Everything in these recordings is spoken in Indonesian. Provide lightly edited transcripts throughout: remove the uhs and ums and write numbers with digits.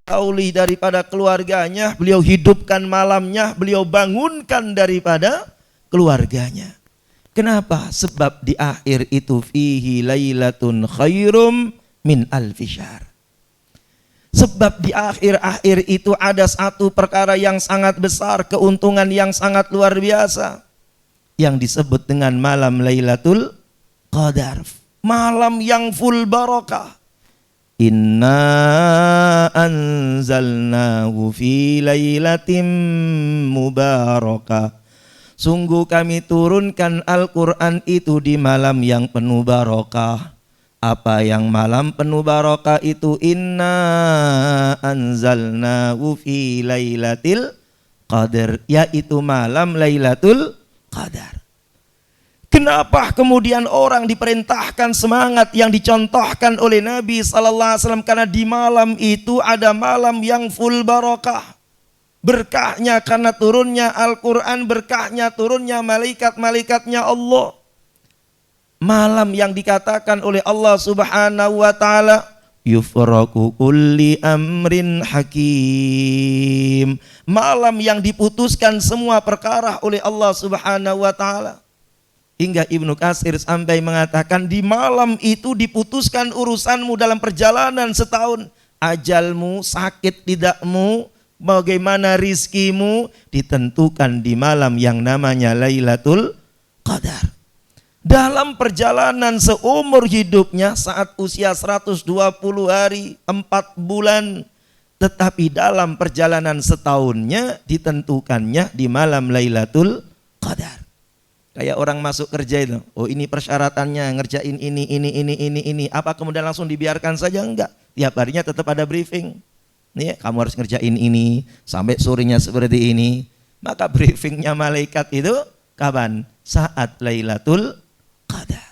tauli daripada keluarganya, beliau hidupkan malamnya, beliau bangunkan daripada keluarganya. Kenapa? Sebab di akhir itu fihi lailatun khairum min alfi syahr. Sebab di akhir-akhir itu ada satu perkara yang sangat besar, keuntungan yang sangat luar biasa, yang disebut dengan malam Lailatul Qadar, malam yang full barakah. Inna anzalnahu fi lailatin mubarakah. Sungguh kami turunkan Al-Quran itu di malam yang penuh barakah. Apa yang malam penuh barakah itu? Inna anzalnahu fi lailatil qadar, yaitu malam Lailatul Qadar. Kenapa kemudian orang diperintahkan semangat yang dicontohkan oleh Nabi SAW? Karena di malam itu ada malam yang full barakah. Berkahnya karena turunnya Al-Quran, berkahnya turunnya malaikat-malaikatnya Allah. Malam yang dikatakan oleh Allah Subhanahu wa ta'ala, yufraku kulli amrin hakim. Malam yang diputuskan semua perkara oleh Allah Subhanahu wa ta'ala. Hingga Ibnu Katsir sampai mengatakan di malam itu diputuskan urusanmu dalam perjalanan setahun. Ajalmu, sakit tidakmu, bagaimana rizkimu, ditentukan di malam yang namanya Lailatul Qadar. Dalam perjalanan seumur hidupnya saat usia 120 hari 4 bulan, tetapi dalam perjalanan setahunnya ditentukannya di malam Lailatul Qadar. Kayak orang masuk kerja itu, oh ini persyaratannya, ngerjain ini. Apa kemudian langsung dibiarkan saja? Enggak. Tiap harinya tetap ada briefing. Nih, kamu harus ngerjain ini sampai sorenya seperti ini. Maka briefingnya malaikat itu kapan? Saat Lailatul Qadar.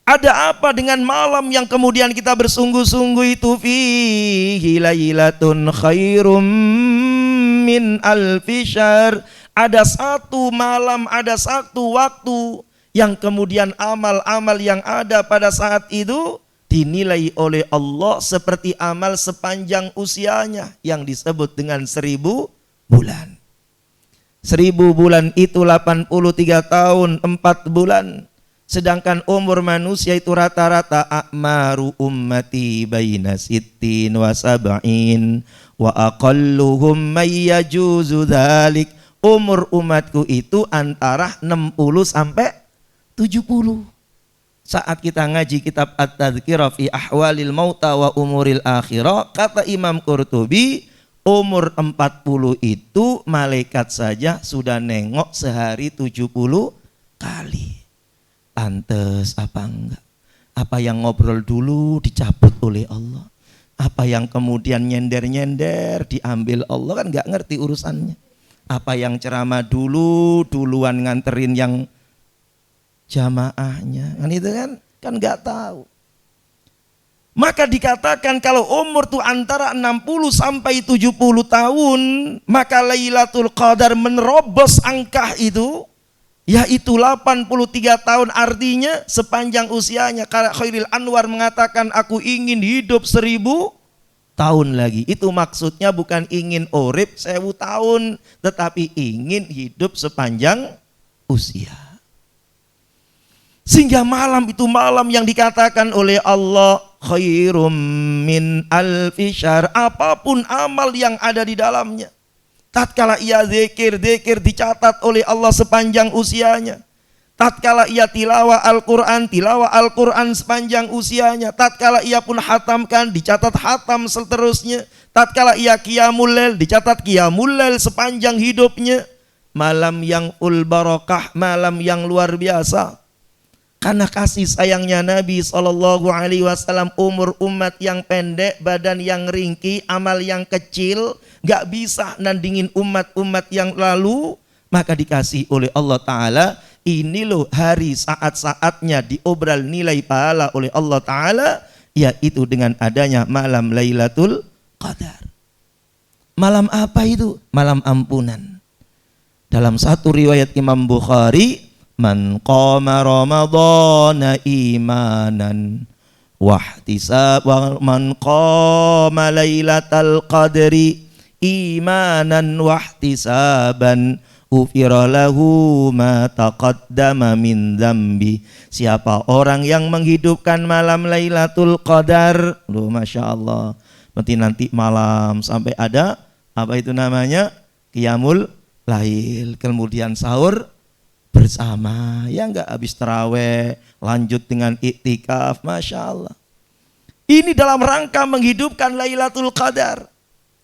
Ada apa dengan malam yang kemudian kita bersungguh-sungguh itu? Fihi lailatun khairum min alfi syahr. Ada satu malam, ada satu waktu yang kemudian amal-amal yang ada pada saat itu dinilai oleh Allah seperti amal sepanjang usianya, yang disebut dengan 1000 bulan. 1000 bulan itu 83 tahun 4 bulan. Sedangkan umur manusia itu rata-rata a'maru ummati baina sittin wa sab'in wa aqalluhum may yajuzu dzalik. Umur umatku itu antara 60 sampai 70. Saat kita ngaji kitab At-Tadhkirah fi Ahwalil Mauta wa Umuril Akhirah, kata Imam Qurtubi, umur 40 itu malaikat saja sudah nengok sehari 70 kali. Pantes apa enggak? Apa yang ngobrol dulu dicabut oleh Allah, apa yang kemudian nyender-nyender diambil Allah, kan enggak ngerti urusannya. Apa yang ceramah duluan nganterin yang jamaahnya, kan itu kan nggak tahu. Maka dikatakan kalau umur tuh antara 60 sampai 70 tahun, maka Lailatul Qadar menerobos angka itu, yaitu 83 tahun, artinya sepanjang usianya. Karena Khairil Anwar mengatakan, aku ingin hidup 1000 tahun lagi. Itu maksudnya bukan ingin urip 1000 tahun, tetapi ingin hidup sepanjang usia. Sehingga malam itu malam yang dikatakan oleh Allah khairum min alfi syahr. Apapun amal yang ada di dalamnya, tatkala ia zikir dicatat oleh Allah sepanjang usianya. Tatkala ia tilawah Al-Quran sepanjang usianya. Tatkala ia pun hatamkan, dicatat hatam seterusnya. Tatkala ia qiyamul lail, dicatat qiyamul lail sepanjang hidupnya. Malam yang full barakah, malam yang luar biasa. Karena kasih sayangnya Nabi SAW, umur umat yang pendek, badan yang ringkih, amal yang kecil, gak bisa nandingin umat-umat yang lalu. Maka dikasih oleh Allah Ta'ala, ini loh hari saat-saatnya diobral nilai pahala oleh Allah Ta'ala, yaitu dengan adanya malam Lailatul Qadar. Malam apa itu? Malam ampunan. Dalam satu riwayat Imam Bukhari, man qama ramadhana imanan wahtisab wa man qama lailatal qadri imanan wahtisaban ufira lahu ma taqaddama min dzambi. Siapa orang yang menghidupkan malam Lailatul Qadar, loh Masya Allah, berarti nanti malam sampai ada apa itu namanya, qiyamul lail, kemudian sahur bersama, ya enggak, habis taraweh lanjut dengan iktikaf. Masya Allah, ini dalam rangka menghidupkan Lailatul Qadar.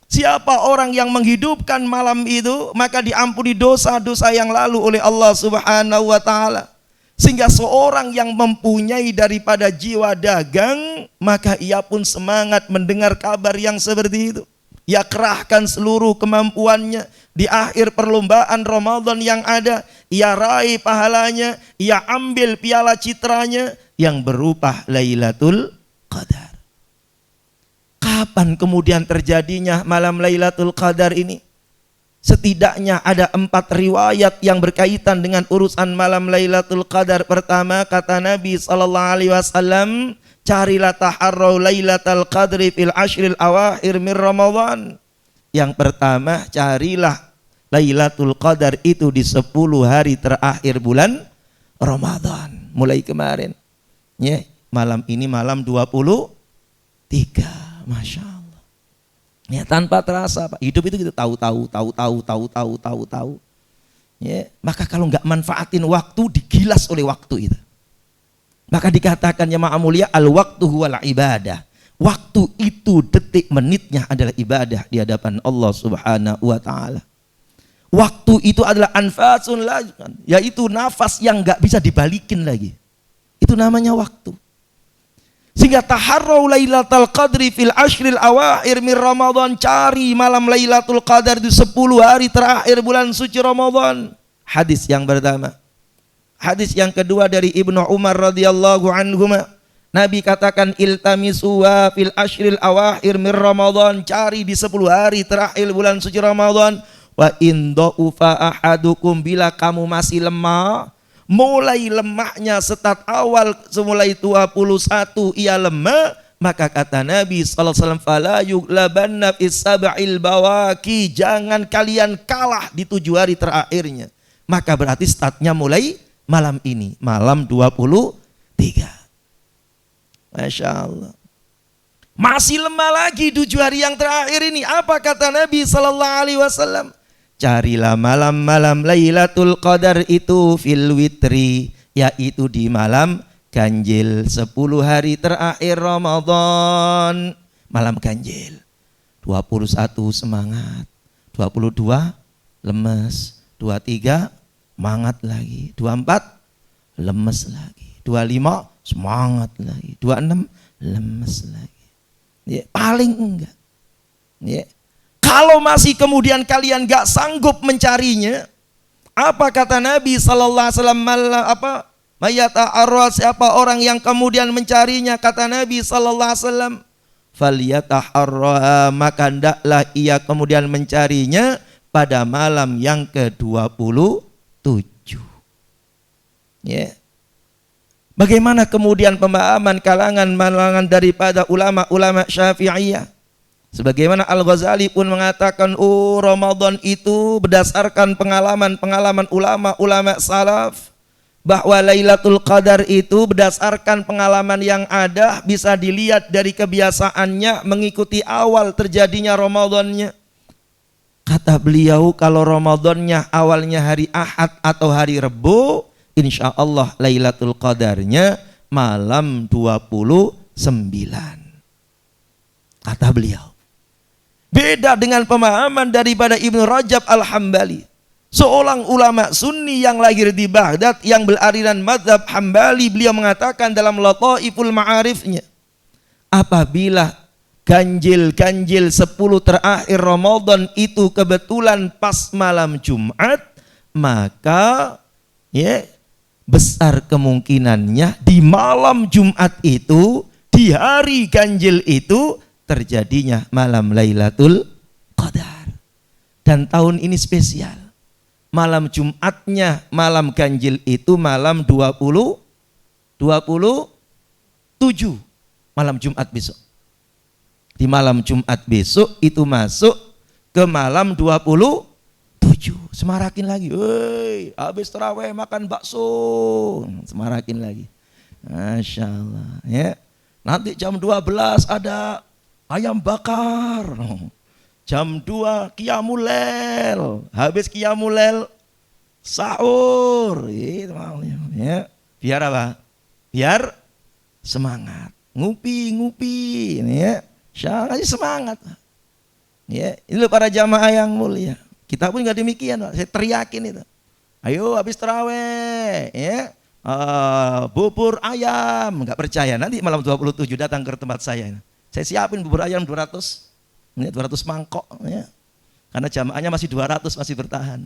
Siapa orang yang menghidupkan malam itu, maka diampuni dosa-dosa yang lalu oleh Allah Subhanahu wa ta'ala. Sehingga seorang yang mempunyai daripada jiwa dagang, maka ia pun semangat mendengar kabar yang seperti itu. Ia kerahkan seluruh kemampuannya di akhir perlombaan Ramadan yang ada. Ia raih pahalanya, ia ambil piala citranya yang berupa Lailatul Qadar. Kapan kemudian terjadinya malam Lailatul Qadar ini? Setidaknya ada 4 riwayat yang berkaitan dengan urusan malam Lailatul Qadar. Pertama, kata Nabi SAW, carilah taharrau Lailatul Qadri fil ashril awakhir min Ramadan. Yang pertama, carilah Lailatul Qadar itu di 10 hari terakhir bulan Ramadan. Mulai kemarin, ya, malam ini malam 23. Masya Allah, ya, tanpa terasa Pak, hidup itu gitu, tahu. Ya, maka kalau nggak manfaatin waktu, digilas oleh waktu itu. Maka dikatakan jemaah mulia, al waktu huwal ibadah. Waktu itu detik menitnya adalah ibadah di hadapan Allah Subhanahu wa ta'ala. Waktu itu adalah anfasun lagi, yaitu nafas yang nggak bisa dibalikin lagi. Itu namanya waktu. Sehingga taharrau Lailatul Qadri fil ashril awakhir min Ramadan, cari malam Lailatul Qadar di 10 hari terakhir bulan suci Ramadan. Hadis yang pertama. Hadis yang kedua dari Ibnu Umar radhiyallahu anhuma, Nabi katakan iltamisuha fil ashril awakhir min Ramadan, cari di 10 hari terakhir bulan suci Ramadan. Wa in dha'ufa ahadukum, bila kamu masih lemah, mulai lemahnya start awal semulai 21 ia lemah, maka kata Nabi SAW, fala yuglabanna fis sab'il bawaki, jangan kalian kalah di 7 hari terakhirnya. Maka berarti startnya mulai malam ini, malam 23. Masya Allah, masih lemah lagi 7 hari yang terakhir ini. Apa kata Nabi SAW? Carilah malam-malam Lailatul Qadar itu fil witri, yaitu di malam ganjil 10 hari terakhir Ramadan. Malam ganjil 21 semangat, 22 lemes, 23 semangat lagi, 24 lemes lagi, 25 semangat lagi, 26 lemes lagi. Ya, paling enggak, ya. Kalau masih kemudian kalian gak sanggup mencarinya, apa kata Nabi sallallahu alaihi wasallam, apa mayata'arrad, siapa orang yang kemudian mencarinya, kata Nabi sallallahu alaihi wasallam, falyata'arra, maka hendaklah ia kemudian mencarinya pada malam yang ke-27. Ya. Bagaimana kemudian pemahaman kalangan daripada ulama-ulama Syafi'iyah? Sebagaimana Al-Ghazali pun mengatakan, oh, Ramadan itu berdasarkan pengalaman ulama-ulama salaf, bahwa Lailatul Qadar itu berdasarkan pengalaman yang ada, bisa dilihat dari kebiasaannya mengikuti awal terjadinya Ramadannya. Kata beliau, kalau Ramadannya awalnya hari Ahad atau hari Rebu, insya Allah Lailatul Qadarnya malam 29. Kata beliau. Beda dengan pemahaman daripada Ibnu Rajab Al-Hambali, seorang ulama sunni yang lahir di Baghdad yang beraliran mazhab Hambali. Beliau mengatakan dalam Lataiful Ma'arifnya, apabila ganjil 10 terakhir Ramadan itu kebetulan pas malam Jumat, maka ya besar kemungkinannya di malam Jumat itu, di hari ganjil itu, terjadinya malam Lailatul Qadar. Dan tahun ini spesial. Malam Jumatnya, malam ganjil itu malam 27. malam Jumat besok. Di malam Jumat besok itu masuk ke malam 27. Semarakin lagi. Woi, habis tarawih makan bakso. Semarakin lagi. Masya Allah. Ya. Nanti jam 12 ada ayam bakar. Jam 2 qiyamul lail. Habis qiyamul lail sahur. Itu ya. Biar apa? Biar semangat. Ngupi ini ya. Syaranya semangat. Ya, itu para jamaah yang mulia. Kita pun enggak demikian, Pak. Saya teriakin itu. Ayo habis tarawih, ya. Bubur ayam, enggak percaya. Nanti malam 27 datang ke tempat saya. Saya siapin bubur ayam 200. Ini 200 mangkok, ya. Karena jamaahnya masih 200 masih bertahan.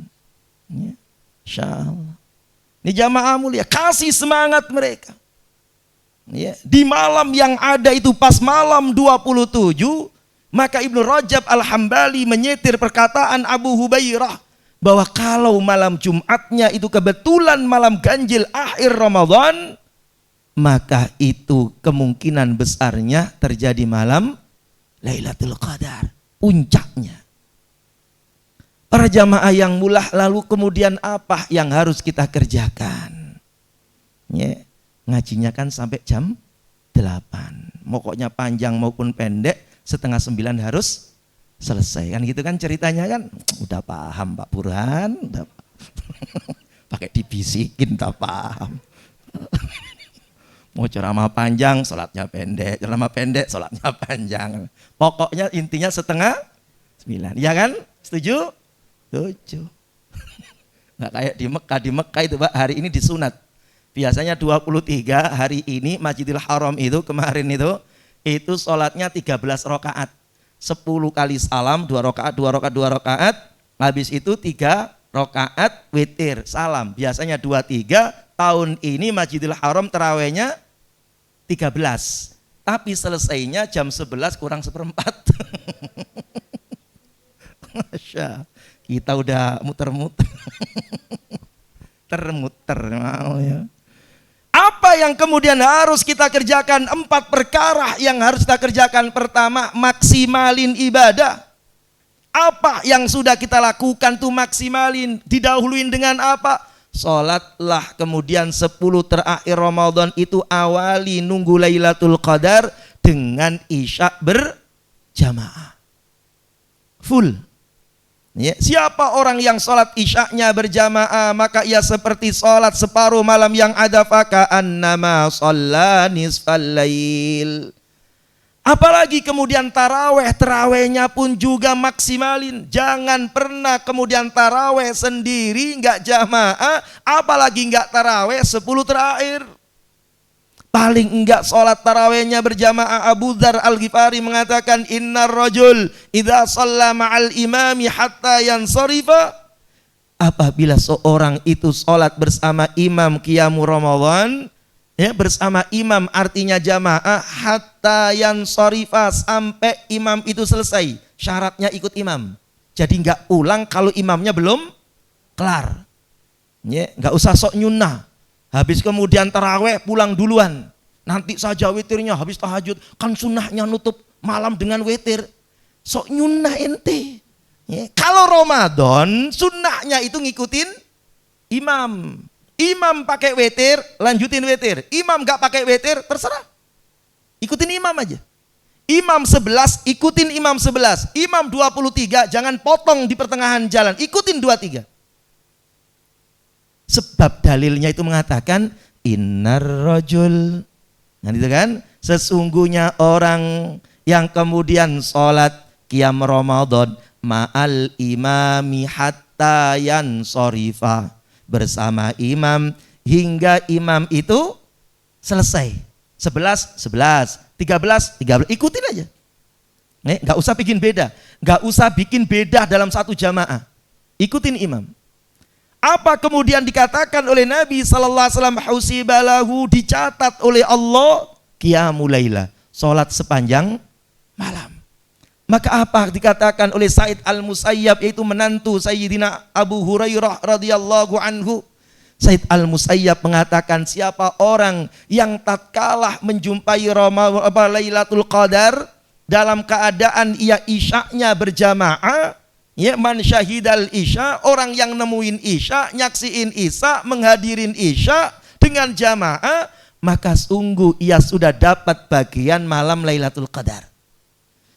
Ya. Insyaallah. Ini jamaah mulia, kasih semangat mereka. Ya, di malam yang ada itu pas malam 27, maka Ibnu Rajab Al-Hambali menyetir perkataan Abu Hubairah bahwa kalau malam Jumatnya itu kebetulan malam ganjil akhir Ramadan, maka itu kemungkinan besarnya terjadi malam Lailatul Qadar, puncaknya. Para jamaah yang mulah, lalu kemudian apa yang harus kita kerjakan? Ya, ngajinya kan sampai jam 8. Pokoknya panjang maupun pendek, 8:30 harus selesai. Kan gitu kan ceritanya kan? Udah paham Pak Burhan, udah pakai dibisikin tak paham. Mau ceramah panjang, sholatnya pendek. Ceramah pendek, sholatnya panjang. Pokoknya intinya 8:30. Ya kan? Setuju? Setuju. Nggak kayak di Mekah. Di Mekah itu Pak, hari ini disunat. Biasanya 23, hari ini Masjidil Haram itu kemarin itu sholatnya 13 rakaat. 10 kali salam, 2 rakaat, 2 rakaat, 2 rakaat. Habis itu 3 rakaat witir, salam. Biasanya 23, tahun ini Masjidil Haram tarawihnya 13. Tapi selesainya jam 11 kurang seperempat. Masya, kita udah muter-muter. Termuter mau ya. Apa yang kemudian harus kita kerjakan? 4 perkara yang harus kita kerjakan. Pertama, maksimalin ibadah. Apa yang sudah kita lakukan tuh maksimalin. Didahuluin dengan apa? Sholatlah, kemudian 10 terakhir Ramadan itu awali nunggu Lailatul Qadar dengan isya berjamaah. Full. Ya, siapa orang yang sholat isyaknya berjamaah, maka ia seperti sholat separuh malam yang ada, faka'annama shalla nisfal lail. Apalagi kemudian tarawehnya pun juga maksimalin. Jangan pernah kemudian taraweh sendiri nggak jamaah, apalagi nggak taraweh 10 terakhir. Paling enggak sholat tarawihnya berjamaah. Abu Dzar Al-Ghifari mengatakan, innar rajul idza shalla ma'al imami hatta yansarifa. Apabila seorang itu sholat bersama imam qiyamul Ramadan, ya, bersama imam artinya jamaah, hatta yansarifa, sampai imam itu selesai. Syaratnya ikut imam. Jadi enggak pulang kalau imamnya belum kelar. Ya, enggak usah sok nyunnah. Habis kemudian taraweh pulang duluan. Nanti saja witirnya habis tahajud. Kan sunnahnya nutup malam dengan witir. Sok nyunnah ente. Ya. Kalau Ramadan sunnahnya itu ngikutin imam. Imam pakai witir, lanjutin witir. Imam gak pakai witir, terserah. Ikutin imam aja. Imam 11, ikutin imam 11. Imam 23, jangan potong di pertengahan jalan. Ikutin 23. Sebab dalilnya itu mengatakan innar rajul, nah itu kan, sesungguhnya orang yang kemudian sholat qiyam Ramadan ma'al imami hatta yansorifa, bersama imam hingga imam itu selesai. 11, 13, ikutin aja. Nggak usah bikin beda, nggak usah bikin beda dalam satu jamaah. Ikutin imam. Apa kemudian dikatakan oleh Nabi sallallahu alaihi wasallam, husibalahu, dicatat oleh Allah qiyamul laila, salat sepanjang malam. Maka apa dikatakan oleh Sa'id Al-Musayyab, yaitu menantu Sayyidina Abu Hurairah radhiyallahu anhu, Said Al-Musayyab mengatakan siapa orang yang tatkala menjumpai Lailatul Qadar dalam keadaan ia isya'nya berjamaah, ya, man syahidal isya, orang yang nemuin isya, nyaksiin isya, menghadirin isya dengan jamaah, maka sungguh ia sudah dapat bagian malam Lailatul Qadar.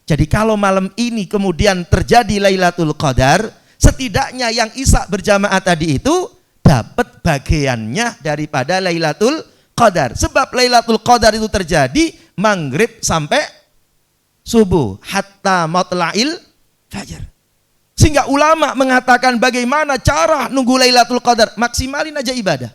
Jadi kalau malam ini kemudian terjadi Lailatul Qadar, setidaknya yang isya berjamaah tadi itu dapat bagiannya daripada Lailatul Qadar. Sebab Lailatul Qadar itu terjadi maghrib sampai subuh, hatta matla'il fajar. Sehingga ulama mengatakan bagaimana cara nunggu Lailatul Qadar, maksimalin aja ibadah.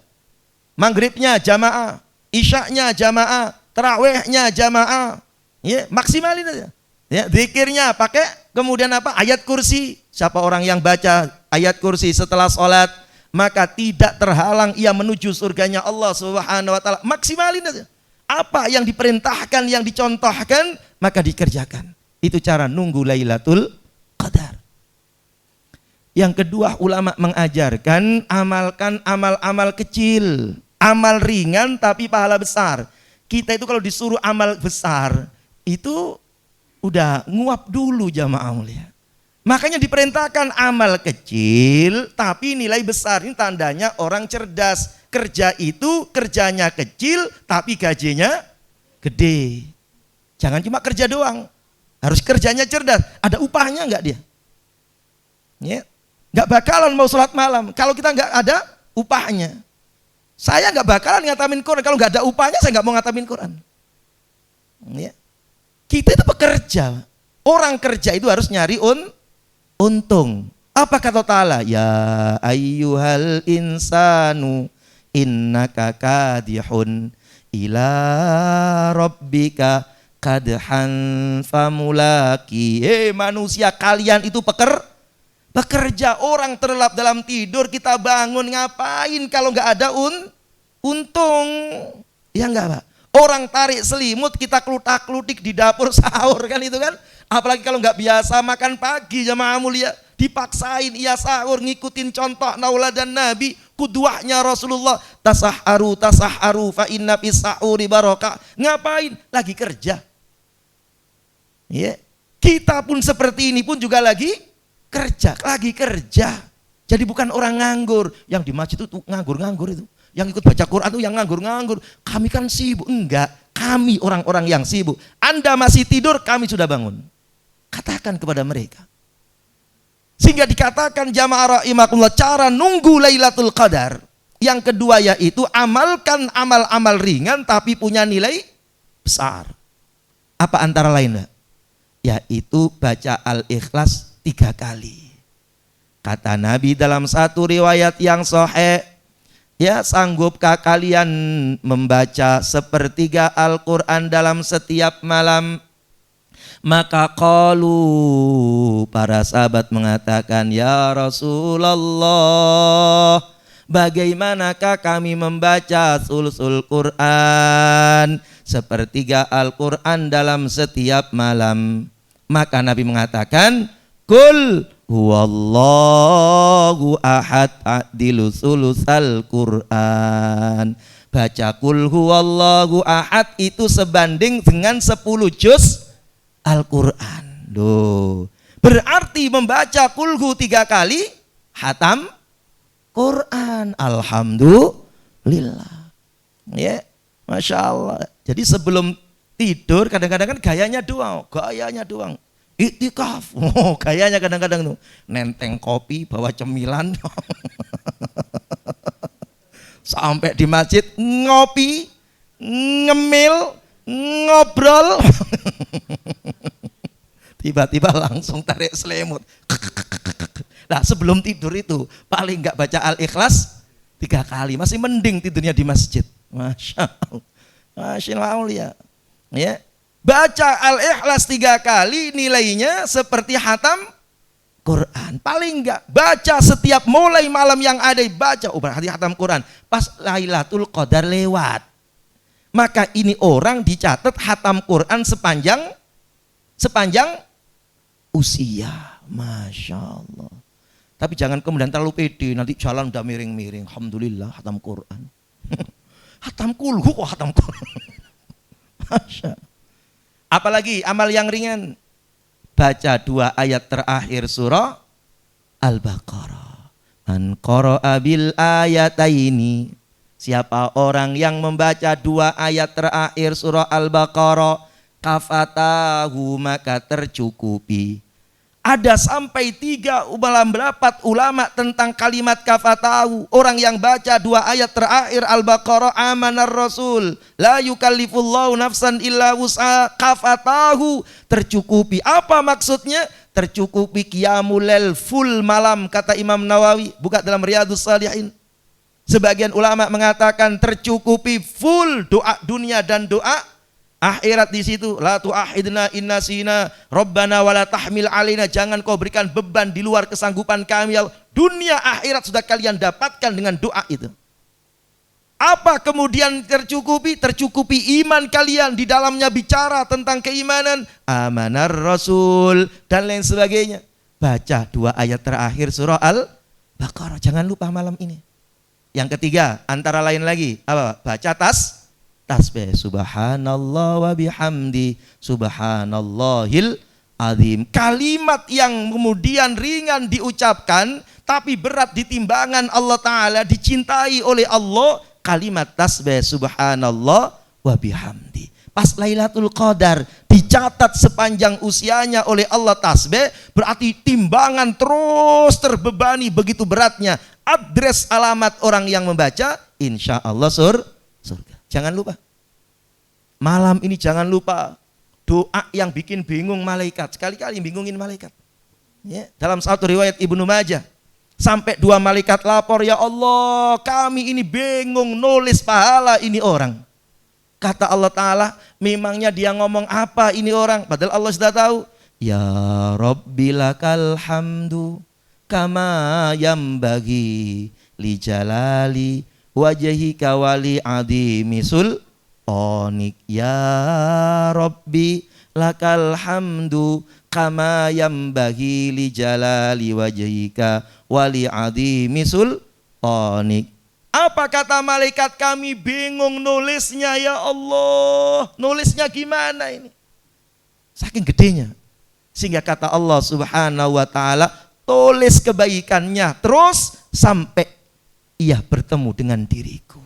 Maghribnya jamaah, isyaknya jamaah, tarawihnya jamaah, ya, maksimalin aja. Ya, zikirnya pakai, kemudian apa? Ayat kursi. Siapa orang yang baca ayat kursi setelah sholat, maka tidak terhalang ia menuju surganya Allah Subhanahu wa taala. Maksimalin aja. Apa yang diperintahkan, yang dicontohkan, maka dikerjakan. Itu cara nunggu Lailatul Qadar. Yang kedua, ulama mengajarkan amalkan amal-amal kecil, amal ringan tapi pahala besar. Kita itu kalau disuruh amal besar, itu udah nguap dulu jamaah mulia. Makanya diperintahkan amal kecil tapi nilai besar. Ini tandanya orang cerdas. Kerja itu kerjanya kecil tapi gajinya gede. Jangan cuma kerja doang, harus kerjanya cerdas. Ada upahnya enggak dia? Ya, enggak bakalan mau sholat malam kalau kita enggak ada upahnya. Saya enggak bakalan ngatamin Quran kalau enggak ada upahnya. Saya enggak mau ngatamin Quran. Ya. Kita itu pekerja. Orang kerja itu harus nyari untung. Apa kata Ta'ala? Ya ayyuhal insanu innaka kadihun ila rabbika kadhan famulaki. Manusia, kalian itu pekerja. Orang terlelap dalam tidur, kita bangun, ngapain kalau nggak ada untung? Ya enggak, Pak? Orang tarik selimut, kita klutak-klutik di dapur sahur, kan itu kan? Apalagi kalau nggak biasa makan pagi jamaah mulia, dipaksain ia sahur, ngikutin contoh nauladan Nabi, kuduahnya Rasulullah, tasaharu fa inna fis sahuri barokah. Ngapain? Lagi kerja. Ya. Kita pun seperti ini pun juga lagi kerja. Jadi bukan orang nganggur. Yang di masjid itu nganggur-nganggur itu. Yang ikut baca Quran itu yang nganggur-nganggur. Kami kan sibuk. Enggak, kami orang-orang yang sibuk. Anda masih tidur, kami sudah bangun. Katakan kepada mereka. Sehingga dikatakan jamaah rahimakumullah, cara nunggu Lailatul Qadar. Yang kedua yaitu amalkan amal-amal ringan tapi punya nilai besar. Apa antara lain? Yaitu baca Al-Ikhlas 3 kali. Kata Nabi dalam satu riwayat yang sahih, ya, sanggupkah kalian membaca sepertiga Al-Quran dalam setiap malam? Maka qalu, para sahabat mengatakan, ya Rasulullah, bagaimanakah kami membaca sulusul Quran, sepertiga Al-Quran dalam setiap malam? Maka Nabi mengatakan, Qul huwallahu ahad adilu sulusal Quran. Baca Qul huwallahu ahad itu sebanding dengan 10 juz Al-Quran. Berarti membaca Qulhu 3 kali hatam Quran. Alhamdulillah. Ya, Masya Allah. Jadi sebelum tidur kadang-kadang kan gayanya doang. Iktikaf. Gayanya kadang-kadang tuh nenteng kopi, bawa cemilan. Sampai di masjid ngopi, ngemil, ngobrol. Tiba-tiba langsung tarik selimut. Nah, sebelum tidur itu paling enggak baca Al-Ikhlas 3 kali. Masih mending tidurnya di masjid. Masya Allah. Masya Allah ya. Baca Al-Ikhlas 3 kali nilainya seperti hatam Quran. Paling enggak baca setiap mulai malam yang ada, baca berarti hatam Quran. Pas Lailatul Qadar lewat, maka ini orang dicatat hatam Quran sepanjang usia. Masya Allah. Tapi jangan kemudian terlalu pede, nanti jalan udah miring-miring. Alhamdulillah, hatam Quran. Hatam kulhu kok hatam Quran. Masya. Apalagi amal yang ringan. Baca 2 ayat terakhir surah Al-Baqarah. Man qara'a bil ayataini. Siapa orang yang membaca 2 ayat terakhir surah Al-Baqarah, kafatahu maka tercukupi. Ada sampai 3 ulama tentang kalimat kafatahu. Orang yang baca 2 ayat terakhir Al-Baqarah, amanar rasul la yukallifullahu nafsan illa wus'a, kafatahu, tercukupi. Apa maksudnya? Tercukupi qiyamul lail full malam, kata Imam Nawawi, buka dalam Riyadhus Shalihin. Sebagian ulama mengatakan tercukupi full doa dunia dan doa akhirat di situ. La tu'ahidna inna sina rabbana wala tahmil alaina, jangan kau berikan beban di luar kesanggupan kami ya Allah. Dunia akhirat sudah kalian dapatkan dengan doa itu. Apa kemudian tercukupi? Tercukupi iman kalian, di dalamnya bicara tentang keimanan, amanar rasul dan lain sebagainya. Baca 2 ayat terakhir surah Al-Baqarah, jangan lupa malam ini. Yang ketiga, antara lain lagi apa? Baca tasbih, subhanallah wa bihamdi, subhanallahil azim. Kalimat yang kemudian ringan diucapkan tapi berat di timbangan Allah Ta'ala, dicintai oleh Allah. Kalimat tasbih subhanallah wa bihamdi. Pas Lailatul Qadar dicatat sepanjang usianya oleh Allah tasbih, berarti timbangan terus terbebani begitu beratnya. Adres alamat orang yang membaca, insya Allah surga. Jangan lupa. Malam ini jangan lupa doa yang bikin bingung malaikat. Sekali-kali bingungin malaikat. Ya, dalam satu riwayat Ibnu Majah, sampai 2 malaikat lapor, ya Allah kami ini bingung nulis pahala ini orang. Kata Allah Ta'ala, memangnya dia ngomong apa ini orang? Padahal Allah sudah tahu. Ya Rabbi lakal hamdu kama yambagi li jalali wajhika wali adimi sultanik. Ya Rabbi lakal hamdu kama yambagi li jalali wajhika wali adimi sultanik. Apa kata malaikat? Kami bingung nulisnya ya Allah. Nulisnya gimana ini? Saking gedenya. Sehingga kata Allah Subhanahu wa Ta'ala, tulis kebaikannya terus sampai ia bertemu dengan diriku.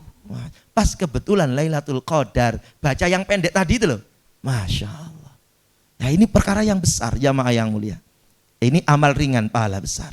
Pas kebetulan Lailatul Qadar, baca yang pendek tadi itu loh. Masya Allah. Nah ini perkara yang besar, jamaah yang mulia. Ini amal ringan, pahala besar.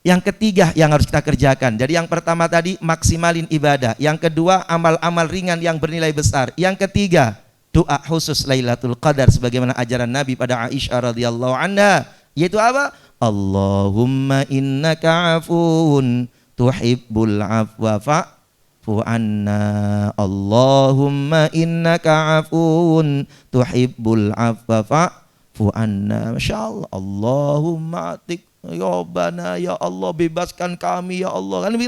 Yang ketiga yang harus kita kerjakan. Jadi yang pertama tadi maksimalin ibadah. Yang kedua amal-amal ringan yang bernilai besar. Yang ketiga doa khusus Lailatul Qadar sebagaimana ajaran Nabi pada Aisyah radhiyallahu anha. Yaitu apa? Allahumma innaka afuun tuhibbul afwa fa'fu anna. Allahumma innaka afuun tuhibbul afwa fa'fu anna. Masya Allah. Allahumma atik ya Bana, ya Allah bebaskan kami ya Allah. Kan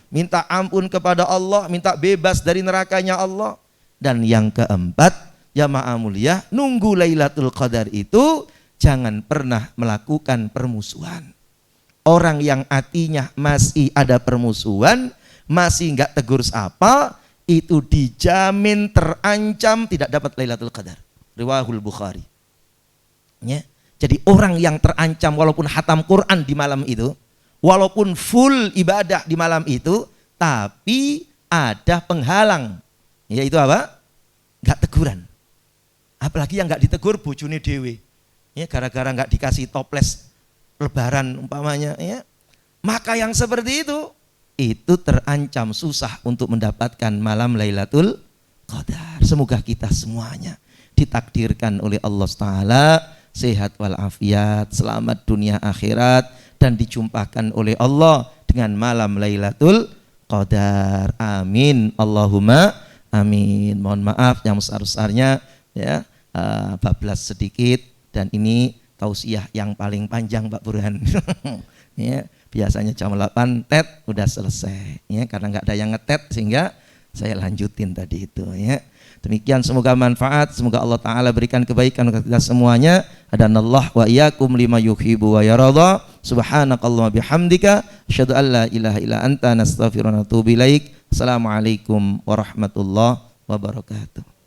minta ampun kepada Allah, minta bebas dari nerakanya Allah. Dan yang keempat, jamaah mulia, nunggu Lailatul Qadar itu jangan pernah melakukan permusuhan. Orang yang hatinya masih ada permusuhan, masih enggak tegur sapa, itu dijamin terancam tidak dapat Lailatul Qadar. Riwayahul Bukhari. Ya. Jadi orang yang terancam walaupun hatam Quran di malam itu, walaupun full ibadah di malam itu, tapi ada penghalang. Yaitu apa? Enggak teguran. Apalagi yang enggak ditegur bojone dhewe. Ya, gara-gara enggak dikasih toples lebaran umpamanya, ya. Maka yang seperti itu terancam susah untuk mendapatkan malam Lailatul Qadar. Semoga kita semuanya ditakdirkan oleh Allah Ta'ala sehat walafiat, selamat dunia akhirat, dan dijumpakan oleh Allah dengan malam Lailatul Qadar. Amin. Allahumma amin. Mohon maaf yang besar-besarnya ya, bablas sedikit, dan ini tausiah yang paling panjang Pak Burhan. Ya, biasanya jam 8 tet udah selesai ya, karena nggak ada yang ngetet sehingga saya lanjutin tadi itu ya. Demikian, semoga manfaat, semoga Allah Ta'ala berikan kebaikan kepada kita semuanya. Adanallah wa iyyakum lima yuhibbu wa yaradha. Subhanakallahumma bihamdika asyhadu an la ilaha illa anta nastaghfiruka wa natubu ilaik. Assalamualaikum warahmatullahi wabarakatuh.